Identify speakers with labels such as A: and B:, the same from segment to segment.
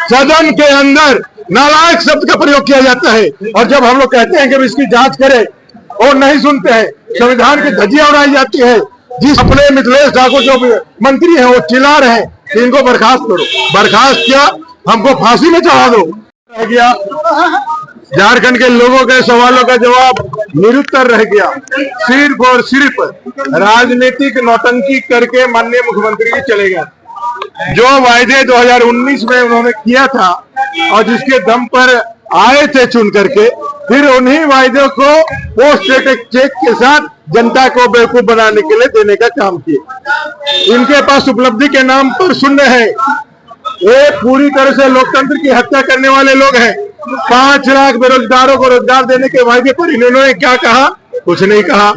A: सदन के अंदर नालायक शब्द का प्रयोग किया जाता है। और जब हम लोग कहते हैं कि इसकी जांच करें और नहीं सुनते हैं, संविधान की धज्जियां उड़ाई जाती है। जिस अपने मिथिलेश ठाकुर जो मंत्री हैं वो चिल्ला रहे हैं कि इनको बर्खास्त करो। बर्खास्त क्या, हमको फांसी में चढ़ा दो। रह गया झारखंड के लोगों के सवालों का जवाब निरुत्तर रह गया। सिर्फ और सिर्फ राजनीतिक नौटंकी करके माननीय मुख्यमंत्री जी चले गए। जो वायदे 2019 में उन्होंने किया था और जिसके दम पर आए थे चुन करके, फिर उन्हीं वायदों को पोस्ट चेक के साथ जनता को बेवकूफ बनाने के लिए देने का काम किया। इनके पास उपलब्धि के नाम पर शून्य है। ये पूरी तरह से लोकतंत्र की हत्या करने वाले लोग हैं। 5 लाख बेरोजगारों को रोजगार देने के वायदे पर इन्होंने क्या कहा? कुछ नहीं कहा।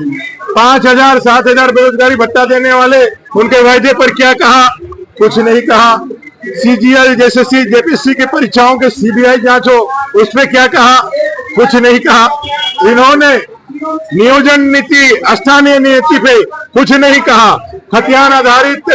A: 5,000 7,000 बेरोजगारी भत्ता देने वाले उनके वायदे पर क्या कहा? कुछ नहीं कहा। सीजीएल जैसे जेपीएससी की परीक्षाओं के सीबीआई जांच हो, उसमें क्या कहा? कुछ नहीं कहा। इन्होंने नियोजन नीति, स्थानीय नीति पे कुछ नहीं कहा। खतियान आधारित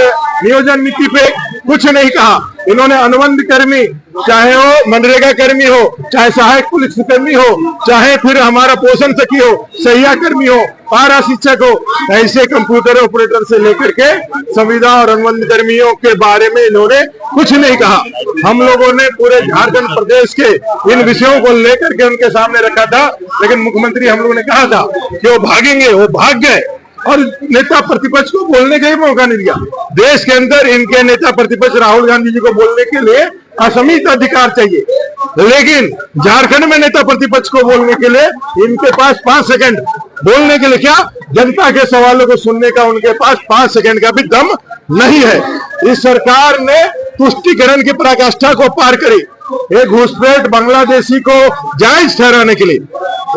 A: नियोजन नीति पे कुछ नहीं कहा। इन्होंने अनुबंध कर्मी, चाहे वो मनरेगा कर्मी हो, चाहे सहायक पुलिस कर्मी हो, चाहे फिर हमारा पोषण सखी हो, सहिया कर्मी हो, पारा शिक्षक हो, ऐसे कंप्यूटर ऑपरेटर से लेकर के संविदा और अनुबंध कर्मियों के बारे में इन्होंने कुछ नहीं कहा। हम लोगों ने पूरे झारखंड प्रदेश के इन विषयों को लेकर के उनके सामने रखा था, लेकिन मुख्यमंत्री हम लोगों ने कहा था कि वो भागेंगे, वो भाग गए और नेता प्रतिपक्ष को बोलने का ही मौका नहीं दिया। देश के अंदर इनके नेता प्रतिपक्ष राहुल गांधी जी को बोलने के लिए असीमित अधिकार चाहिए, लेकिन झारखंड में नेता प्रतिपक्ष को बोलने के लिए इनके पास 5 सेकंड बोलने के लिए क्या, जनता के सवालों को सुनने का उनके पास 5 सेकंड का भी दम नहीं है। इस सरकार ने तुष्टीकरण की पराकाष्ठा को पार करी। एक घुसपैठ बांग्लादेशी को जायज ठहराने के लिए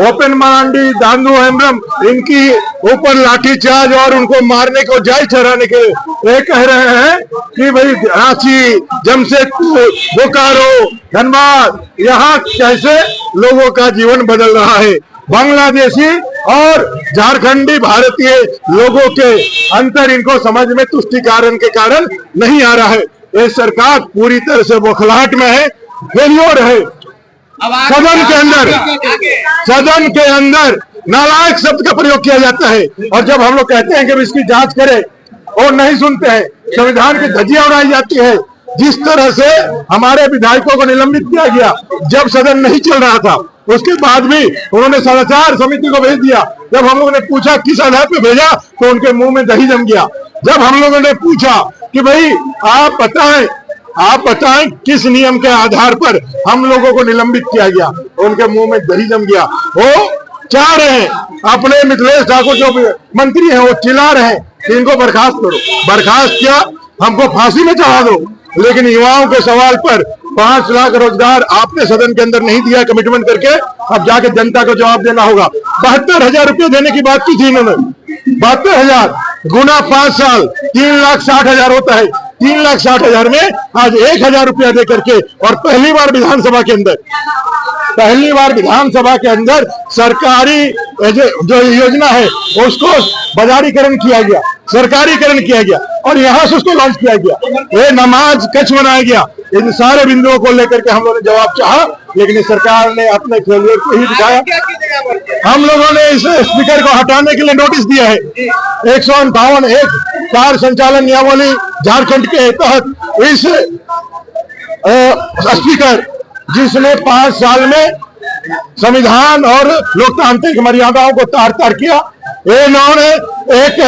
A: ओपन मांडी, दांदू, हेम्ब्रम, इनकी ऊपर लाठीचार्ज और उनको मारने को जायज ठहराने के लिए ये कह रहे हैं कि भाई रांची, जमशेदपुर, बोकारो, धनबाद, यहाँ कैसे लोगों का जीवन बदल रहा है। बांग्लादेशी और झारखंडी भारतीय लोगों के अंतर इनको समझ में तुष्टीकरण के कारण नहीं आ रहा है। ये सरकार पूरी तरह से बौखलाहट में है, फेलियर है। सदन के अंदर नालायक शब्द का प्रयोग किया जाता है। और जब हम लोग कहते हैं कि इसकी जांच करें और नहीं सुनते हैं, संविधान की धज्जियां उड़ाई जाती है। जिस तरह से हमारे विधायकों को निलंबित किया गया जब सदन नहीं चल रहा था, उसके बाद भी उन्होंने समाचार समिति को भेज दिया। जब हम लोगों ने पूछा किस आधार पे भेजा, तो उनके मुंह में दही जम गया। जब हम लोगों ने पूछा कि भाई आप बताएं किस नियम के आधार पर हम लोगों को निलंबित किया गया, उनके मुंह में दही जम गया। वो चाह रहे हैं, अपने मिथिलेश ठाकुर जो मंत्री हैं वो चिल्ला रहे हैं कि इनको बर्खास्त करो। बर्खास्त क्या, हमको फांसी में चढ़ा दो। लेकिन युवाओं के सवाल पर 5 लाख रोजगार आपने सदन के अंदर नहीं दिया कमिटमेंट करके, अब जाके जनता को जवाब देना होगा। 72,000 रुपये देने की बात की थी इन्होंने। 72,000 गुना 5 साल 3,60,000 होता है। 3,60,000 में आज 1,000 रुपया दे करके, और पहली बार विधानसभा के अंदर सरकारी जो योजना है उसको बाजारीकरण किया गया, सरकारीकरण किया गया और यहाँ से उसको लॉन्च किया गया। ये नमाज कच्छ बनाया गया। इन सारे बिंदुओं को लेकर के हम लोगों ने जवाब चाहा, लेकिन इस सरकार ने अपने फेलियर को ही दिखाया। हम लोगों ने इस स्पीकर को हटाने के लिए नोटिस दिया है। 158 कार संचालन नियमावली झारखंड के तहत इस स्पीकर, जिसने 5 साल में संविधान और लोकतांत्रिक मर्यादाओं को तार तार किया, इन्होंने एक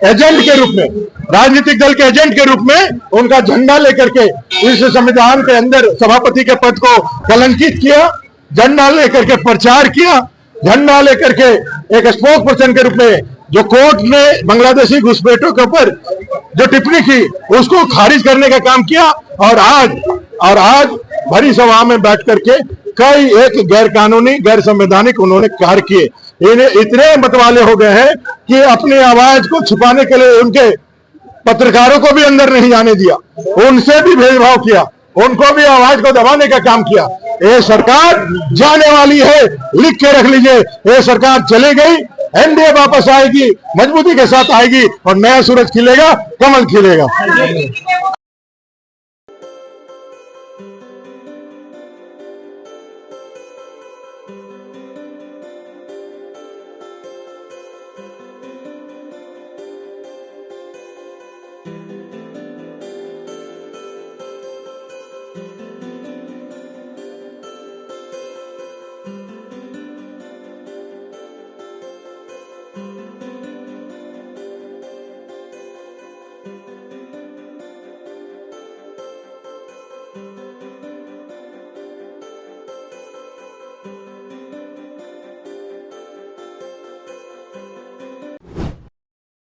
A: एजेंट के रूप में, राजनीतिक दल के एजेंट के रूप में उनका झंडा लेकर के इस संविधान के अंदर सभापति के पद को कलंकित किया, झंडा लेकर के प्रचार किया, झंडा लेकर के एक स्पोक पर्सन के रूप में जो कोर्ट ने बांग्लादेशी घुसपैठों के ऊपर जो टिप्पणी की उसको खारिज करने का काम किया। और आज भरी सभा में बैठ करके कई एक गैर कानूनी, गैर संवैधानिक उन्होंने कार्य किए। इन्हें इतने मतवाले हो गए हैं कि अपनी आवाज को छुपाने के लिए उनके पत्रकारों को भी अंदर नहीं जाने दिया, उनसे भी भेदभाव किया, उनको भी आवाज को दबाने का काम किया। ये सरकार जाने वाली है, लिख के रख लीजिए। ये सरकार चले गई, एनडीए वापस आएगी, मजबूती के साथ आएगी और नया सूरज खिलेगा, कमल खिलेगा।
B: है।